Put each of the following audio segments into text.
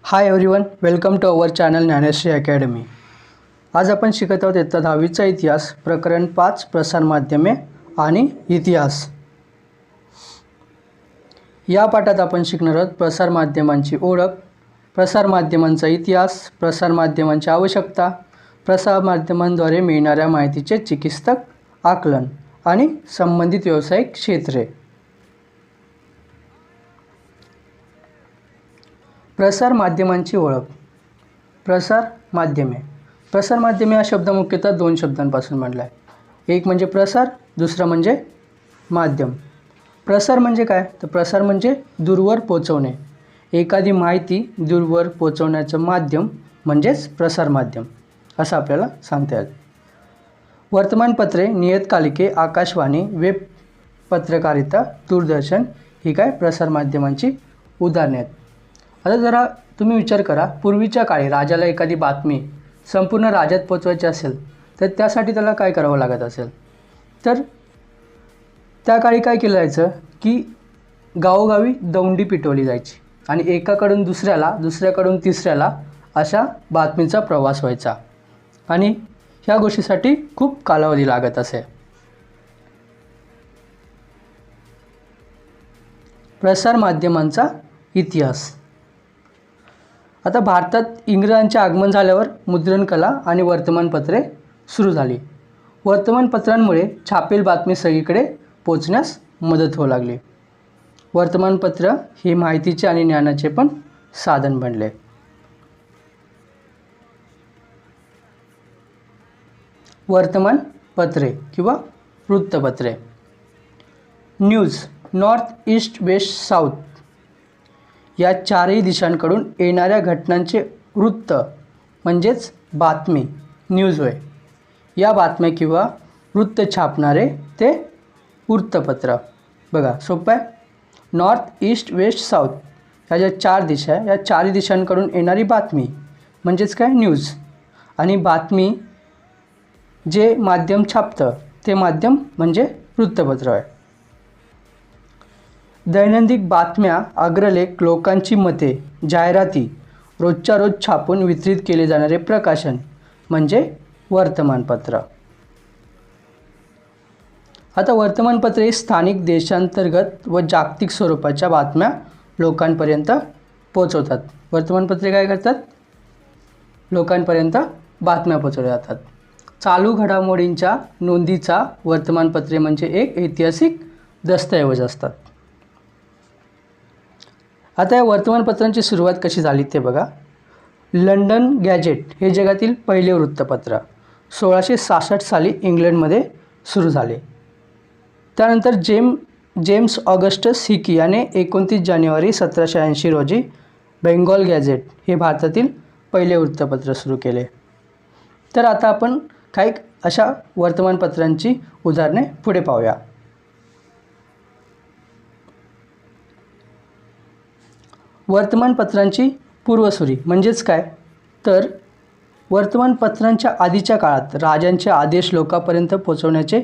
High everyone, welcome to our channel Gyanshree academy. आज आपण शिकत आहोत इयत्ता 10वीचा इतिहास, प्रकरण 5 प्रसारमाध्यमे आणि इतिहास। या पाठात आपण शिकणार आहोत प्रसारमाध्यमांची ओळख, प्रसारमाध्यमांचा इतिहास, प्रसारमाध्यमांची आवश्यकता, प्रसारमाध्यमांद्वारे मिळणाऱ्या माहितीचे चिकित्सक आकलन आणि संबंधित व्यावसायिक क्षेत्रे। प्रसार माध्यमांची ओळख। प्रसार माध्यमे हा शब्द मुख्यतः दोन शब्दांपासून बनला आहे। एक म्हणजे प्रसार, दुसरा म्हणजे माध्यम। प्रसार म्हणजे काय? तर प्रसार म्हणजे दूरवर पोहोचवणे, एखादी माहिती दूरवर पोहोचवण्याचं माध्यम म्हणजेच प्रसार माध्यम असं आपल्याला सांगता येईल। वर्तमानपत्रे, नियतकालिके, आकाशवाणी, वेब पत्रकारिता, दूरदर्शन ही काय प्रसार माध्यमांची उदाहरणे आहेत। आता जरा तुम्ही विचार करा, पूर्वीच्या काळी राजाला एखादी बातमी संपूर्ण राज्यात पोचवायची असेल तर त्यासाठी त्याला काय करावं लागत असेल? तर त्या काळी काय केलं जायचं की गावोगावी दौंडी पिटवली जायची आणि एकाकडून दुसऱ्याला, दुसऱ्याकडून तिसऱ्याला अशा बातमीचा प्रवास व्हायचा आणि ह्या गोष्टीसाठी खूप कालावधी लागत असे। प्रसार माध्यमांचा इतिहास। आता भारतात इंग्रजांचे आगमन झाल्यावर मुद्रणकला आणि वर्तमानपत्रे सुरू झाली। वर्तमानपत्रांमुळे छापील बातमी सगळीकडे पोचण्यास मदत होऊ लागली। वर्तमानपत्र हे माहितीचे आणि ज्ञानाचे पण साधन बनले। वर्तमानपत्रे किंवा वृत्तपत्रे। News, north, east, west, south या चारही दिशांकडून येणाऱ्या घटनांचे वृत्त म्हणजेच बातमी न्यूज होय। या बातम्या किंवा वृत्त छापणारे ते वृत्तपत्र। बघा सोपं आहे। नॉर्थ, ईस्ट, वेस्ट, साऊथ ह्या ज्या चार दिशा आहे, या चारही दिशांकडून येणारी बातमी म्हणजेच काय न्यूज, आणि बातमी जे माध्यम छापतं ते माध्यम म्हणजे वृत्तपत्र आहे। दैनंदिन बातम्या, अग्रलेख, लोकांची मते, जाहिराती रोजच्या रोज छापून वितरित केले जाणारे प्रकाशन म्हणजे वर्तमानपत्र। आता वर्तमानपत्रे स्थानिक, देशांतर्गत व जागतिक स्वरूपाच्या बातम्या लोकांपर्यंत पोहोचवतात। वर्तमानपत्रे काय करतात? लोकांपर्यंत बातम्या पोहोचवल्या जातात। चालू घडामोडींच्या नोंदीचा वर्तमानपत्रे म्हणजे एक ऐतिहासिक दस्तऐवज असतात। आता या वर्तमानपत्रांची सुरुवात कशी झाली ते बघा। लंडन गॅजेट हे जगातील पहिले वृत्तपत्र 1666 साली इंग्लंडमध्ये सुरू झाले। त्यानंतर जेम्स ऑगस्टस हिकी याने 29 जानेवारी 1780 रोजी बेंगॉल गॅजेट हे भारतातील पहिले वृत्तपत्र सुरू केले। तर आता आपण काही अशा वर्तमानपत्रांची उदाहरणे पुढे पाहूया। वर्तमानपत्रांची पूर्वसुरी म्हणजेच काय? तर वर्तमानपत्रांच्या आधीच्या काळात राजांचे आदेश लोकांपर्यंत पोहोचवण्याचे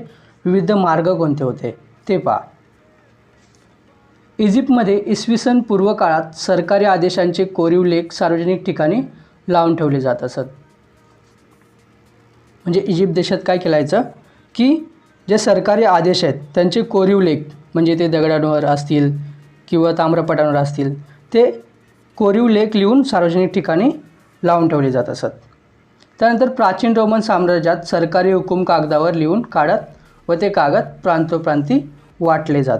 विविध मार्ग कोणते होते ते पहा। इजिप्तमध्ये इसवी सन पूर्व काळात सरकारी आदेशांचे कोरीव लेख सार्वजनिक ठिकाणी लावून ठेवले जात असत। म्हणजे इजिप्त देशात काय केलायचं की जे सरकारी आदेश आहेत त्यांचे कोरीव लेख म्हणजे ते दगडांवर असतील किंवा ताम्रपटांवर असतील ते कोरीव लेख लिहून सार्वजनिक ठिकाणी लावून ठेवले जात असत। त्यानंतर प्राचीन रोमन साम्राज्यात सरकारी हुकूम कागदावर लिहून काढत व ते कागद प्रांतोप्रांती वाटले जात।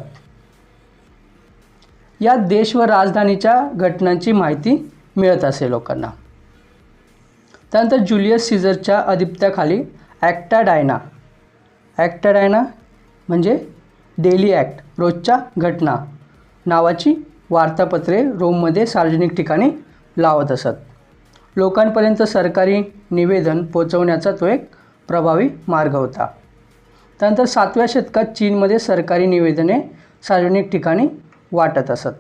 यात देश व राजधानीच्या घटनांची माहिती मिळत असे लोकांना। त्यानंतर जुलियस सीझरच्या अधिपत्याखाली ॲक्टा डायना म्हणजे डेली ॲक्ट रोजच्या घटना नावाची वार्तापत्रे रोममध्ये सार्वजनिक ठिकाणी लावत असत। लोकांपर्यंत सरकारी निवेदन पोहोचवण्याचा तो एक प्रभावी मार्ग होता। त्यानंतर 7व्या शतकात चीनमध्ये सरकारी निवेदने सार्वजनिक ठिकाणी वाटत असत।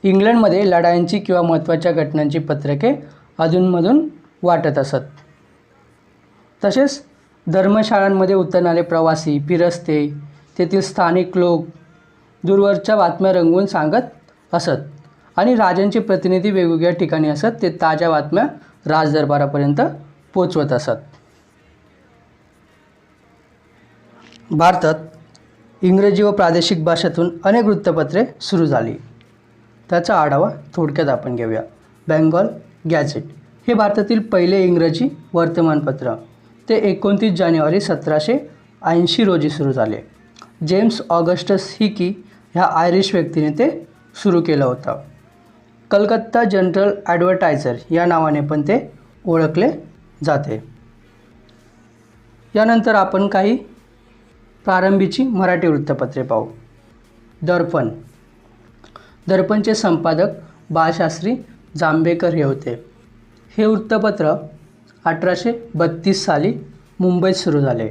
इंग्लंडमध्ये लढायांची किंवा महत्त्वाच्या घटनांची पत्रके अधूनमधून वाटत असत। तसेच धर्मशाळांमध्ये उतरणारे प्रवासी, फिरस्ते, तेथील स्थानिक लोक दूरवरच्या बातम्या रंगवून सांगत असत आणि राजांचे प्रतिनिधी वेगवेगळ्या ठिकाणी असत, ते ताज्या बातम्या राजदरबारापर्यंत पोचवत असत. भारतात इंग्रजी व प्रादेशिक भाषेतून अनेक वृत्तपत्रे सुरू झाली. त्याचा आढावा थोडक्यात आपण घेऊया. बेंगॉल गॅझेट हे भारतातील पहिले इंग्रजी वर्तमानपत्र. ते 29 जानेवारी 1780 रोजी सुरू झाले. जेम्स ऑगस्टस हिकी ह्या आयरिश व्यक्तीने ते सुरू केलं होतं. कलकत्ता जनरल ॲडव्हर्टायझर या नावाने पण ते ओळखले जाते. यानंतर आपण काही प्रारंभीची मराठी वृत्तपत्रे पाहू. दर्पण. दर्पणचे संपादक बाळशास्त्री जांभेकर हे होते. हे वृत्तपत्र 1832 साली मुंबईत सुरू झाले.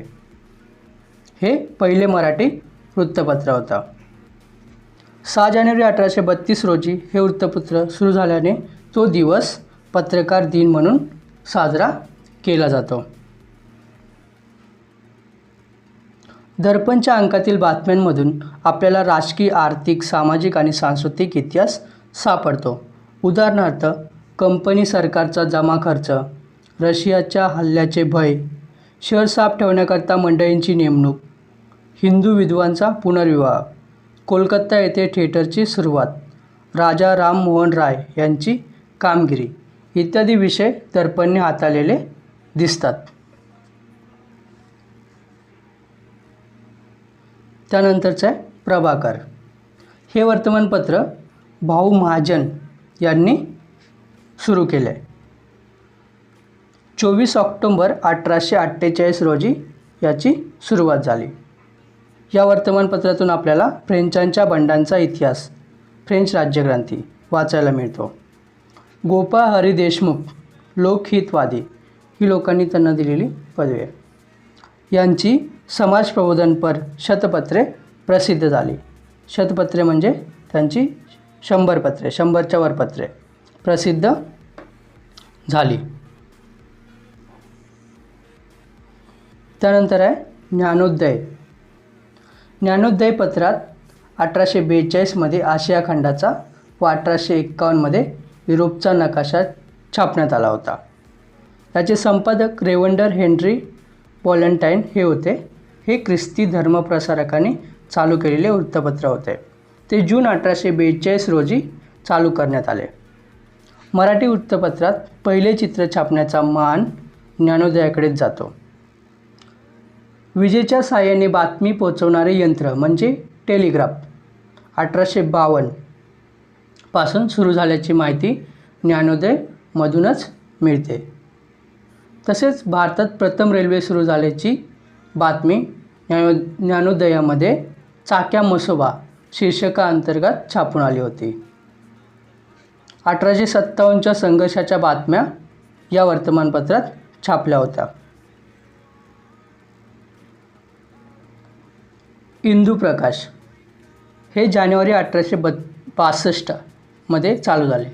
हे पहिले मराठी वृत्तपत्र होतं. 6 जानेवारी 1832 रोजी हे वृत्तपत्र सुरू झाल्याने तो दिवस पत्रकार दिन म्हणून साजरा केला जातो. दर्पणच्या अंकातील बातम्यांमधून आपल्याला राजकीय, आर्थिक, सामाजिक आणि सांस्कृतिक इतिहास सापडतो. उदाहरणार्थ, कंपनी सरकारचा जमा खर्च, रशियाच्या हल्ल्याचे भय, शहर साफ ठेवण्याकरता मंडळींची नेमणूक, हिंदू विधवांचा पुनर्विवाह, कोलकाता येथे थिएटरची सुरुवात, राजा राममोहन राय यांची कामगिरी इत्यादी विषय दर्पणने हाताळलेले दिसतात. त्यानंतरचं आहे प्रभाकर. हे वर्तमानपत्र भाऊ महाजन यांनी सुरू केले. 24 ऑक्टोबर 1848 रोजी याची सुरुवात झाली. या वर्तमानपत्रातून आपल्याला फ्रेंचांच्या बंडांचा इतिहास, फ्रेंच राज्यक्रांती वाचायला मिळतो. गोपाळ हरी देशमुख लोकहितवादी ही लोकांनी त्यांना दिलेली पदवी आहे. यांची समाज प्रबोधनपर शतपत्रे प्रसिद्ध झाली. शतपत्रे म्हणजे त्यांची 100 पत्रे, 100च्या वर पत्रे प्रसिद्ध झाली. त्यानंतर आहे ज्ञानोदय. ज्ञानोदय पत्रात 1842 आशिया खंडाचा व 1851 युरोपचा नकाशा छापण्यात आला होता. त्याचे संपादक रेव्हरंड हेनरी व्हॅलेंटाईन हे होते. हे ख्रिस्ती धर्मप्रसारकांनी चालू केलेले वृत्तपत्र होते. ते जून 1842 रोजी चालू करण्यात आले. मराठी वृत्तपत्रात पहिले चित्र छापण्याचा मान ज्ञानोदयाकडेच जातो. विजेच्या साहाय्याने बातमी पोचवणारे यंत्र म्हणजे टेलिग्राफ 1852 पासून सुरू झाल्याची माहिती ज्ञानोदयमधूनच मिळते. तसेच भारतात प्रथम रेल्वे सुरू झाल्याची बातमी ज्ञानोदयामध्ये चाक्या मसोबा शीर्षकाअंतर्गत छापून आली होती. 1857च्या संघर्षाच्या बातम्या या वर्तमानपत्रात छापल्या होत्या. इंदुप्रकाश हे जानेवारी 1862 मध्ये चालू झाले.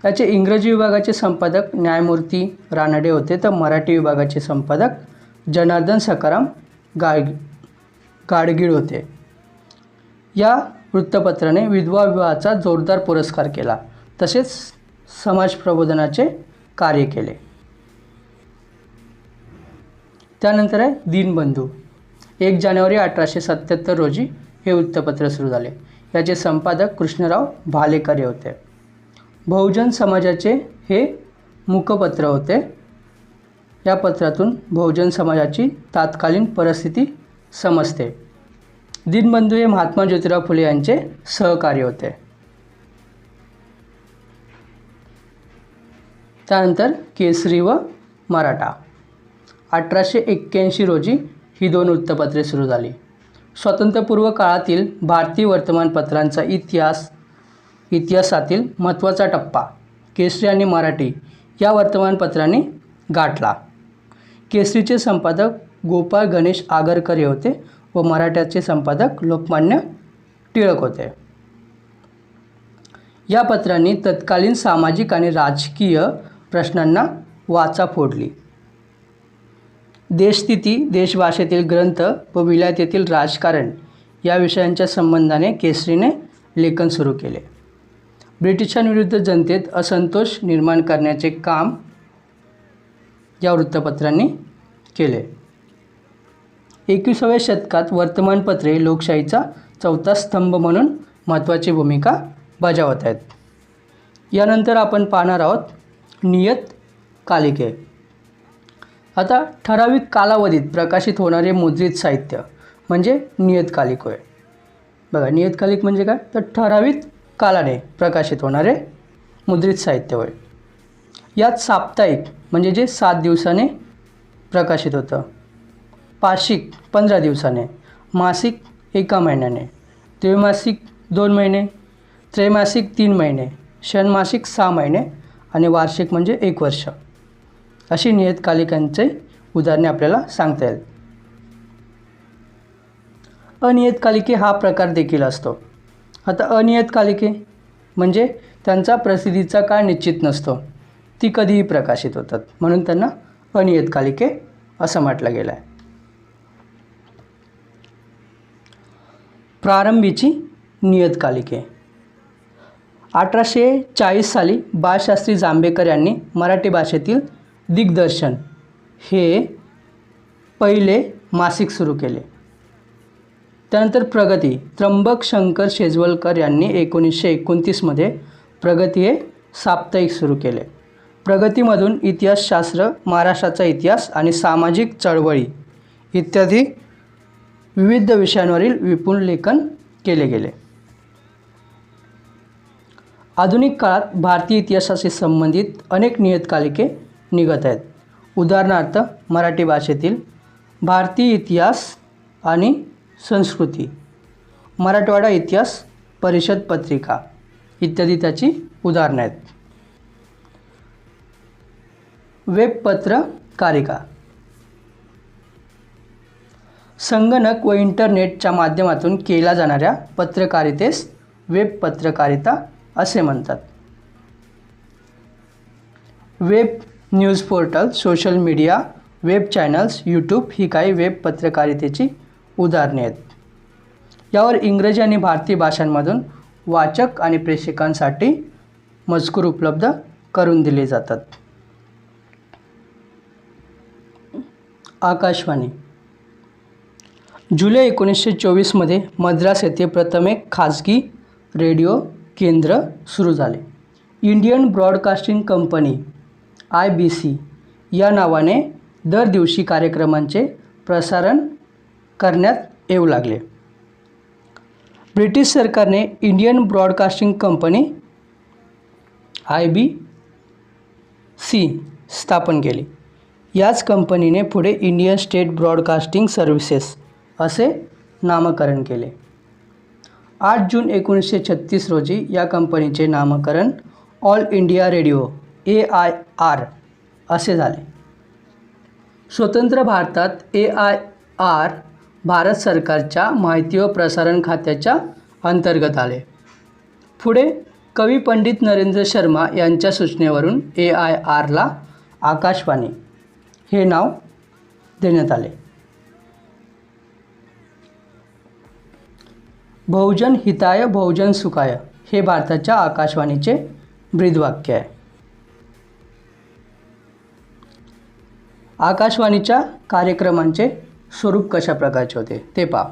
त्याचे इंग्रजी विभागाचे संपादक न्यायमूर्ती रानडे होते, तर मराठी विभागाचे संपादक जनार्दन सखाराम गाडगीळ होते. या वृत्तपत्राने विधवा विवाहाचा जोरदार पुरस्कार केला, तसेच समाज प्रबोधनाचे कार्य केले. त्यानंतर आहे दीनबंधू. 1 जानेवारी 1877 रोजी हे वृत्तपत्र सुरू झाले. याचे संपादक कृष्णराव भालेकर हे होते. बहुजन समाजाचे हे मुखपत्र होते. या पत्रातून बहुजन समाजाची तात्कालीन परिस्थिती समजते. दीनबंधू हे महात्मा ज्योतिराव फुले यांचे सहकारी होते. त्यानंतर केसरी व मराठा. 1881 रोजी ही 2 वृत्तपत्रे सुरू झाली. स्वातंत्र्यपूर्व काळातील भारतीय वर्तमानपत्रांचा इतिहासातील महत्त्वाचा टप्पा केसरी आणि मराठी या वर्तमानपत्रांनी गाठला. केसरीचे संपादक गोपाळ गणेश आगरकर हे होते व मराठ्याचे संपादक लोकमान्य टिळक होते. या पत्रांनी तत्कालीन सामाजिक आणि राजकीय प्रश्नांना वाचा फोडली. देशस्थिती, देशभाषेतील ग्रंथ व विलायतेतील राजकारण या विषयांच्या संबंधाने केसरीने लेखन सुरू केले. ब्रिटिशांविरुद्ध जनतेत असंतोष निर्माण करण्याचे काम या वृत्तपत्रांनी केले. 21व्या शतकात वर्तमानपत्रे लोकशाहीचा चौथा स्तंभ म्हणून महत्त्वाची भूमिका बजावत आहेत. यानंतर आपण पाहणार आहोत नियतकालिके. आता ठराविक कालावधीत प्रकाशित होणारे मुद्रित साहित्य म्हणजे नियतकालिक होय. बघा, नियतकालिक म्हणजे काय, तर ठराविक कालाने प्रकाशित होणारे मुद्रित साहित्य होय. यात साप्ताहिक म्हणजे जे 7 दिवसाने प्रकाशित होतं, पाक्षिक 15 दिवसाने, मासिक 1 महिन्याने, द्वैमासिक 2 महिने, त्रैमासिक 3 महिने, षण्मासिक 6 महिने आणि वार्षिक म्हणजे 1 वर्ष. अशी नियतकालिकांचे उदाहरणे आपल्याला सांगता येईल. अनियतकालिके हा प्रकार देखील असतो. आता अनियतकालिके म्हणजे त्यांचा प्रसिद्धीचा काळ निश्चित नसतो, ती कधीही प्रकाशित होतात, म्हणून त्यांना अनियतकालिके असं म्हटलं गेलं आहे. प्रारंभीची नियतकालिके. 1840 साली बाळशास्त्री जांभेकर यांनी मराठी भाषेतील दिग्दर्शन हे पहिले मासिक सुरू केले. त्यानंतर प्रगती, त्र्यंबक शंकर शेजवलकर यांनी 1929 मध्ये प्रगती हे साप्ताहिक सुरू केले. प्रगतीमधून इतिहासशास्त्र, महाराष्ट्राचा इतिहास आणि सामाजिक चळवळी इत्यादी विविध विषयांवरील विपुल लेखन केले गेले. आधुनिक काळात भारतीय इतिहासाशी संबंधित अनेक नियतकालिके निघत आहेत. उदाहरणार्थ मराठी भाषेतील भारतीय इतिहास आणि संस्कृती, मराठवाडा इतिहास परिषद पत्रिका इत्यादी त्याची उदाहरणे आहेत. वेब पत्रकारिका. संगणक व इंटरनेटच्या माध्यमातून केल्या जाणाऱ्या पत्रकारितेस वेब पत्रकारिता असे म्हणतात. Web news portal, social media, web channels, YouTube ही काही वेब पत्रकारितेची उदाहरणे आहेत. यावर इंग्रजी आणि भारतीय भाषांमधून वाचक आणि प्रेक्षकांसाठी मजकूर उपलब्ध करून दिले जातात. आकाशवाणी. जुलै 1924 मध्ये मद्रास येथे प्रथम एक खाजगी रेडिओ केंद्र सुरू झाले. इंडियन ब्रॉडकास्टिंग कंपनी IBC या नावाने दर दिवशी कार्यक्रमांचे प्रसारण करण्यात येऊ लागले. ब्रिटिश सरकारने इंडियन ब्रॉडकास्टिंग कंपनी IBC स्थापन केली. याच कंपनीने पुढे इंडियन स्टेट ब्रॉडकास्टिंग सर्व्हिसेस असे नामकरण केले. 8 जून 1936 रोजी या कंपनीचे नामकरण ऑल इंडिया रेडिओ AIR असे झाले. स्वतंत्र भारतात AIR भारत सरकारच्या माहिती व प्रसारण खात्याच्या अंतर्गत आले. पुढे कवी पंडित नरेंद्र शर्मा यांच्या सूचनेवरून AIRला आकाशवाणी हे नाव देण्यात आले. बहुजन हिताय बहुजन सुखाय हे भारताच्या आकाशवाणीचे ब्रीदवाक्य आहे. आकाशवाणीच्या कार्यक्रमांचे स्वरूप कशा प्रकारचे होते ते पहा.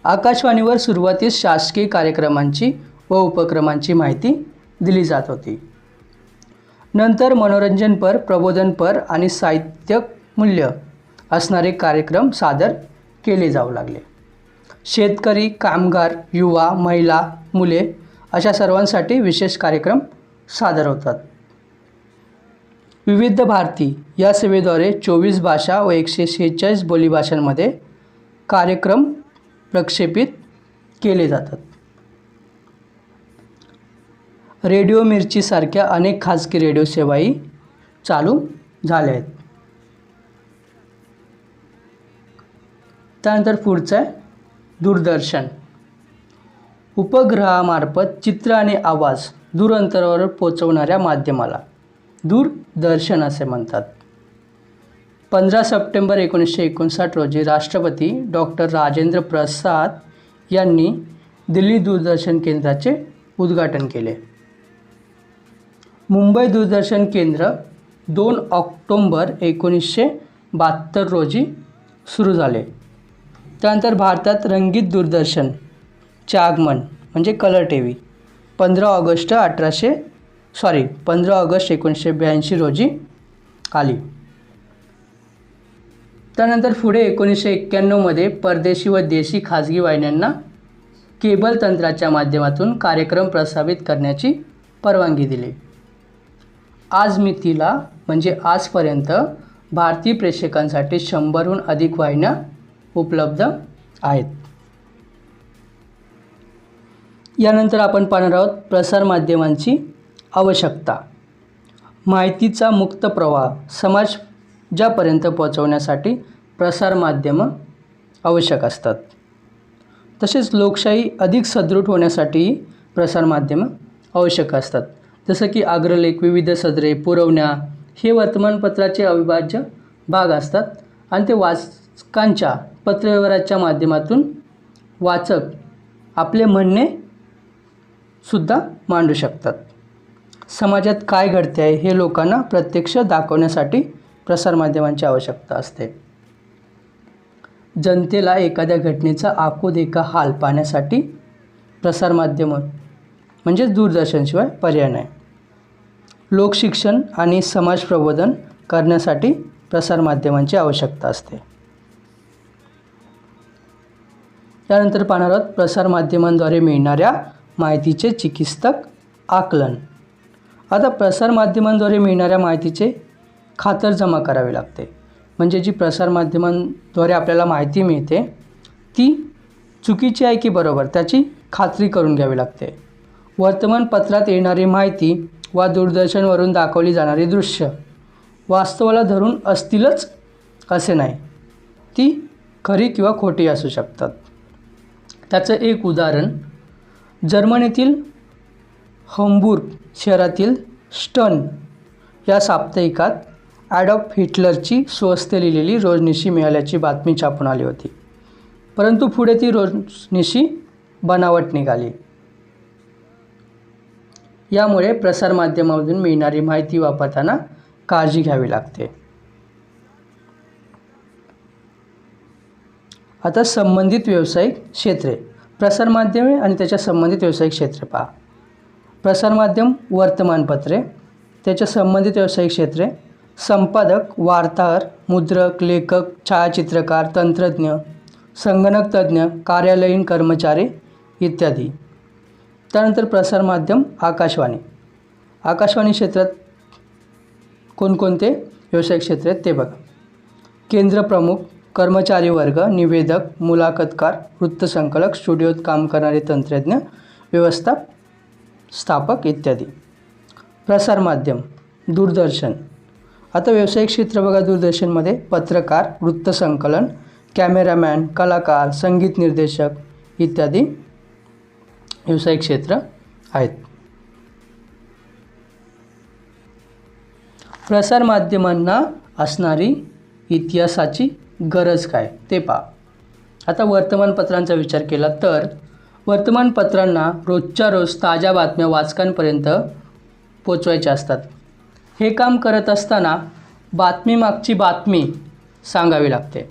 आकाशवाणीवर सुरुवातीस शासकीय कार्यक्रमांची व उपक्रमांची माहिती दिली जात होती. नंतर मनोरंजनपर, प्रबोधनपर आणि साहित्यिक मूल्य असणारे कार्यक्रम सादर केले जाऊ लागले. शेतकरी, कामगार, युवा, महिला, मुले अशा सर्वांसाठी विशेष कार्यक्रम सादर होतात. विविध भारती या सेवेद्वारे 24 भाषा व 146 बोलीभाषांमध्ये कार्यक्रम प्रक्षेपित केले जातात. रेडिओ मिर्चीसारख्या अनेक खाजगी रेडिओ सेवाही चालू झाल्या आहेत. त्यानंतर पुढचं आहे दूरदर्शन. उपग्रहामार्फत चित्र आणि आवाज दूर अंतरावर पोहोचवणाऱ्या माध्यमाला दूरदर्शन असे म्हणतात. 15 सप्टेंबर 1959 रोजी राष्ट्रपती डॉक्टर राजेंद्र प्रसाद यांनी दिल्ली दूरदर्शन केंद्राचे उद्घाटन केले. मुंबई दूरदर्शन केंद्र 2 ऑक्टोंबर 1972 रोजी सुरू झाले. त्यानंतर भारतात रंगीत दूरदर्शनचे आगमन म्हणजे कलर टी व्ही 15 ऑगस्ट 1982 रोजी आली. त्यानंतर पुढे 1991मध्ये परदेशी व देशी खाजगी वाहिन्यांना केबल तंत्राच्या माध्यमातून कार्यक्रम प्रसारित करण्याची परवानगी दिली. आज मितीला म्हणजे आजपर्यंत भारतीय प्रेक्षकांसाठी 100हून अधिक वाहिन्या उपलब्ध आहेत. यानंतर आपण पाहणार आहोत प्रसारमाध्यमांची आवश्यकता. माहितीचा मुक्त प्रवाह समाजापर्यंत पोहोचवण्यासाठी प्रसारमाध्यमं आवश्यक असतात. तसेच लोकशाही अधिक सदृढ होण्यासाठीही प्रसारमाध्यमं आवश्यक असतात. जसं की अग्रलेख, विविध सदरे, पुरवण्या हे वर्तमानपत्राचे अविभाज्य भाग असतात आणि ते वाचकांच्या पत्रव्यवहाराच्या माध्यमातून वाचक आपले म्हणणे सुद्धा मांडू शकतात. समाजात काय घडते आहे हे लोकांना प्रत्यक्ष दाखवण्यासाठी प्रसारमाध्यमांची आवश्यकता असते. जनतेला एखाद्या घटनेचा आखोदेखा हाल पाहण्यासाठी प्रसारमाध्यम म्हणजेच दूरदर्शनशिवाय पर्याय नाही. लोकशिक्षण आणि समाज प्रबोधन करण्यासाठी प्रसारमाध्यमांची आवश्यकता असते. त्यानंतर पाहणार आहोत प्रसारमाध्यमांद्वारे मिळणाऱ्या माहितीचे चिकित्सक आकलन. आता प्रसारमाध्यमांद्वारे मिळणाऱ्या माहितीचे खातरजमा करावी लागते. म्हणजे जी प्रसारमाध्यमांद्वारे आपल्याला माहिती मिळते ती चुकीची आहे की बरोबर त्याची खात्री करून घ्यावी लागते. वर्तमानपत्रात येणारी माहिती वा दूरदर्शनवरून दाखवली जाणारी दृश्य वास्तवाला धरून असतीलच असे नाही. ती खरी किंवा खोटी असू शकतात. त्याचं एक उदाहरण जर्मनीतील हम्बुर्ग शहरातील स्टर्न या साप्ताहिकात ॲडॉल्फ हिटलरची स्वस्ते लिहिलेली रोजनिशी मिळाल्याची बातमी छापून आली होती. परंतु पुढे ती रोजनिशी बनावट निघाली. यामुळे प्रसारमाध्यमामधून मिळणारी माहिती वापरताना काळजी घ्यावी लागते. आता संबंधित व्यावसायिक क्षेत्रे. प्रसारमाध्यमे आणि त्याच्या संबंधित व्यावसायिक क्षेत्रे पहा. प्रसारमाध्यम वर्तमानपत्रे, त्याच्या संबंधित व्यावसायिक क्षेत्रे संपादक, वार्ताहर, मुद्रक, लेखक, छायाचित्रकार, तंत्रज्ञ, संगणक तज्ज्ञ, कार्यालयीन कर्मचारी इत्यादी. त्यानंतर प्रसारमाध्यम आकाशवाणी. आकाशवाणी क्षेत्रात कोणकोणते व्यावसायिक क्षेत्र आहेत ते बघा. केंद्र प्रमुख, कर्मचारी वर्ग, निवेदक, मुलाखतकार, वृत्तसंकलक, स्टुडिओत काम करणारे तंत्रज्ञ, व्यवस्थापक इत्यादी. प्रसारमाध्यम दूरदर्शन. आता व्यावसायिक क्षेत्र बघा. दूरदर्शनमध्ये पत्रकार, वृत्तसंकलन, कॅमेरामॅन, कलाकार, संगीत निर्देशक इत्यादी व्यावसायिक क्षेत्र आहेत. प्रसारमाध्यमांना असणारी इतिहासाची गरज काय ते पहा. आता वर्तमानपत्रांचा विचार केला तर वर्तमानपत्रांना रोजच्या रोज ताज्या बातम्या वाचकांपर्यंत पोचवायच्या असतात. हे काम करत असताना बातमीमागची बातमी सांगावी लागते.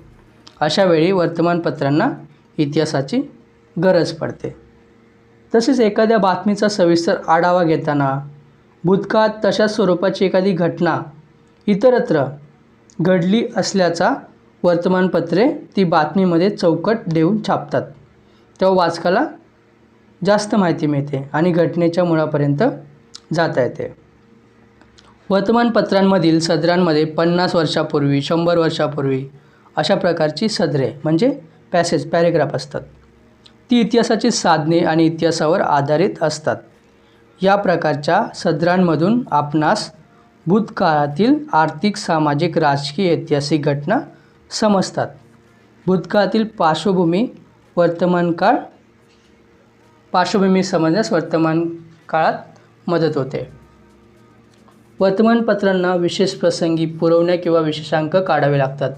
अशावेळी वर्तमानपत्रांना इतिहासाची गरज पडते. तसेच एखाद्या बातमीचा सविस्तर आढावा घेताना भूतकाळात तशाच स्वरूपाची एखादी घटना इतरत्र घडली असल्याचा वर्तमानपत्रे ती बातमीमध्ये चौकट देऊन छापतात. तेव्हा वाचकाला जास्त माहिती मिळते आणि घटनेच्या मुळापर्यंत जाता येते. वर्तमानपत्रांमधील सदरांमध्ये 50 वर्षापूर्वी, 100 वर्षापूर्वी अशा प्रकारची सदरे म्हणजे पॅरेग्राफ असतात. ती इतिहासाची साधने आणि इतिहासावर आधारित असतात. या प्रकारच्या सदरांमधून आपणास भूतकाळातील आर्थिक, सामाजिक, राजकीय, ऐतिहासिक घटना समजतात. भूतकाळातील पार्श्वभूमी समजण्यास वर्तमान काळात मदत होते. वर्तमानपत्रांना विशेष प्रसंगी पुरवण्या किंवा विशेषांक काढावे लागतात.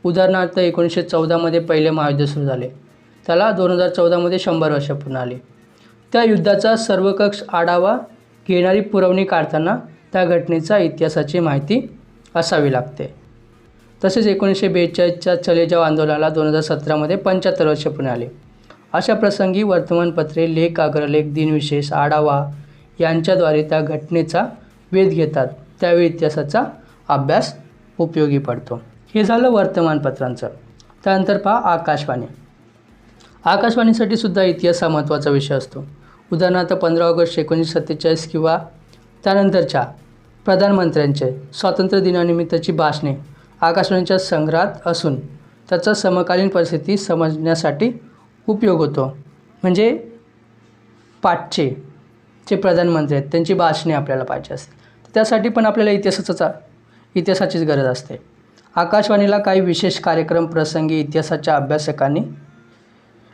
उदाहरणार्थ 1914मध्ये पहिले महायुद्ध सुरू झाले. त्याला 2014मध्ये 100 वर्ष पूर्ण आली. त्या युद्धाचा सर्वकष आढावा घेणारी पुरवणी काढताना त्या घटनेचा इतिहासाची माहिती असावी लागते. तसेच 1942च्या चले जाव आंदोलनाला 2017मध्ये 75 वर्ष पूर्ण आले. अशा प्रसंगी वर्तमानपत्रे लेख, अग्रलेख, दिनविशेष, आढावा यांच्याद्वारे त्या घटनेचा वेध घेतात. त्यावेळी इतिहासाचा अभ्यास उपयोगी पडतो. हे झालं वर्तमानपत्रांचं. त्यानंतर पहा आकाशवाणी. आकाशवाणीसाठी सुद्धा इतिहास हा महत्त्वाचा विषय असतो. उदाहरणार्थ 15 ऑगस्ट 1947 किंवा त्यानंतरच्या प्रधानमंत्र्यांचे स्वातंत्र्य दिनानिमित्तची भाषणे आकाशवाणीच्या संग्रहात असून त्याचा समकालीन परिस्थिती समजण्यासाठी उपयोग होतो. म्हणजे पाठचे जे प्रधानमंत्री आहेत त्यांची भाषणे आपल्याला पाहिजे असते, त्यासाठी पण आपल्याला इतिहासाचीच गरज असते. आकाशवाणीला काही विशेष कार्यक्रम प्रसंगी इतिहासाच्या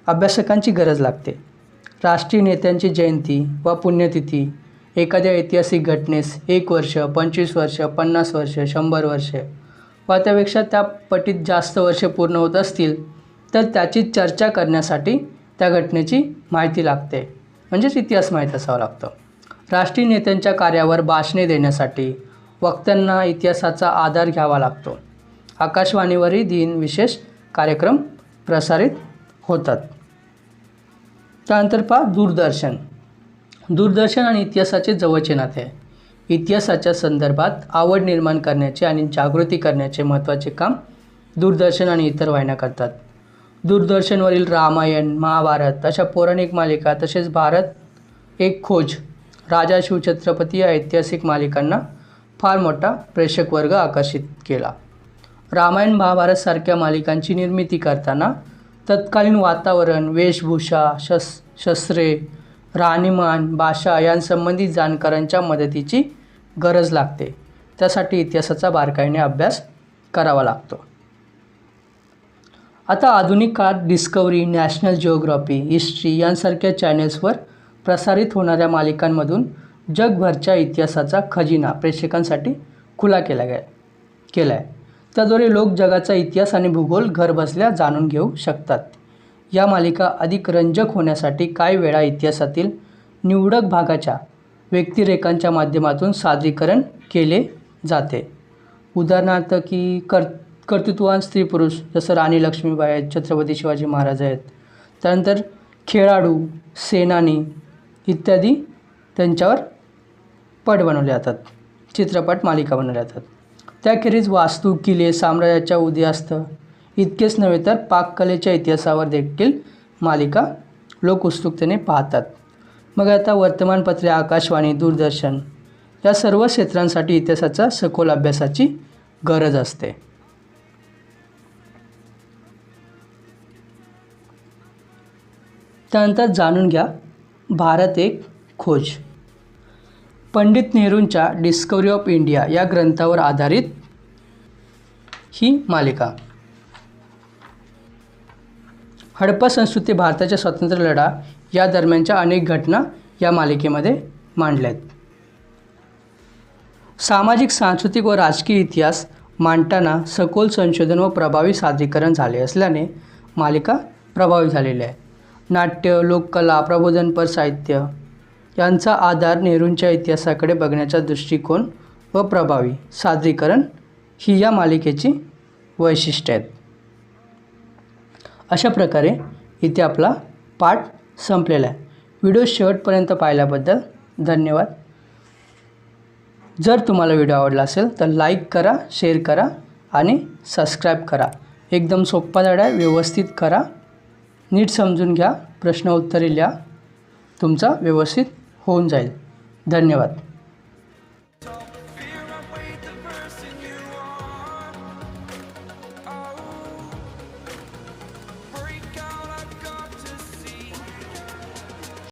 अभ्यासकांची गरज लागते. राष्ट्रीय नेत्यांची जयंती व पुण्यतिथी, एखाद्या ऐतिहासिक घटनेस 1 वर्ष, 25 वर्ष, 50 वर्ष, 100 वर्ष वा त्यापेक्षा त्या पटीत जास्त वर्षे पूर्ण होत असतील तर त्याची चर्चा करण्यासाठी त्या घटनेची माहिती लागते, म्हणजेच इतिहास माहीत असावा लागतो. राष्ट्रीय नेत्यांच्या कार्यावर भाषणे देण्यासाठी वक्त्यांना इतिहासाचा आधार घ्यावा लागतो. आकाशवाणीवरही दिनविशेष कार्यक्रम प्रसारित होतात. त्यानंतर पहा दूरदर्शन. दूरदर्शन आणि इतिहासाचे जवळचे नाते आहे. इतिहासाच्या संदर्भात आवड निर्माण करण्याचे आणि जागृती करण्याचे महत्त्वाचे काम दूरदर्शन आणि इतर वाहिन्या करतात. दूरदर्शनवरील रामायण, महाभारत अशा पौराणिक मालिका, तसेच भारत एक खोज, राजा शिवछत्रपती या ऐतिहासिक मालिकांना फार मोठा प्रेक्षक वर्ग आकर्षित केला. रामायण, महाभारत सारख्या मालिकांची निर्मिती करताना तत्कालीन वातावरण, वेशभूषा, शस्त्रे, राहणीमान, भाषा यांसंबंधी जाणकारांच्या मदतीची गरज लागते. त्यासाठी इतिहासाचा बारकाईने अभ्यास करावा लागतो. आता आधुनिक काळात डिस्कवरी, नॅशनल जिओग्राफी, हिस्ट्री यांसारख्या चॅनेल्सवर प्रसारित होणाऱ्या मालिकांमधून जगभरच्या इतिहासाचा खजिना प्रेक्षकांसाठी खुला केला आहे. त्याद्वारे लोक जगाचा इतिहास आणि भूगोल घरबसल्या जाणून घेऊ शकतात. या मालिका अधिक रंजक होण्यासाठी काही वेळा इतिहासातील निवडक भागाच्या व्यक्तिरेखांच्या माध्यमातून सादरीकरण केले जाते. उदाहरणार्थ की कर्तृत्ववान स्त्री पुरुष जसं राणी लक्ष्मीबाई आहेत, छत्रपती शिवाजी महाराज आहेत, त्यानंतर खेळाडू, सेनानी इत्यादी त्यांच्यावर पट बनवले जातात, चित्रपट मालिका बनवल्या जातात. त्याखेरीज वास्तू, किल्ले, साम्राज्याच्या उदयास्त इतकेच नव्हे तर पाककलेच्या इतिहासावर देखील मालिका लोक उत्सुकतेने पाहतात. मग आता वर्तमानपत्रे, आकाशवाणी, दूरदर्शन या सर्व क्षेत्रांसाठी इतिहासाचा सखोल अभ्यासाची गरज असते. त्यानंतर जाणून घ्या भारत एक खोज. पंडित नेहरूंच्या डिस्कवरी ऑफ इंडिया या ग्रंथावर आधारित ही मालिका. हडप्पा संस्कृती, भारताच्या स्वातंत्र्य लढा या दरम्यानच्या अनेक घटना या मालिकेमध्ये मांडल्या आहेत. सामाजिक, सांस्कृतिक व राजकीय इतिहास मांडताना सखोल संशोधन व प्रभावी सादरीकरण झाले असल्याने मालिका प्रभावी झालेली आहे. नाट्य, लोककला, प्रबोधनपर साहित्य यांचा आधार नेहरूंच्या इतिहासाकडे बघण्याचा दृष्टिकोन व प्रभावी सादरीकरण ही या मालिकेची वैशिष्ट्ये आहेत. अशा प्रकारे इथे आपला पाठ संपलेला आहे. व्हिडिओ शेवटपर्यंत पाहिल्याबद्दल धन्यवाद. जर तुम्हाला व्हिडिओ आवडला असेल तर लाईक करा, शेअर करा आणि सबस्क्राईब करा. एकदम सोपा धडा आहे, व्यवस्थित करा, नीट समजून घ्या, प्रश्न उत्तरे लिहा, तुमचा व्यवस्थित होऊन जाईल. धन्यवाद.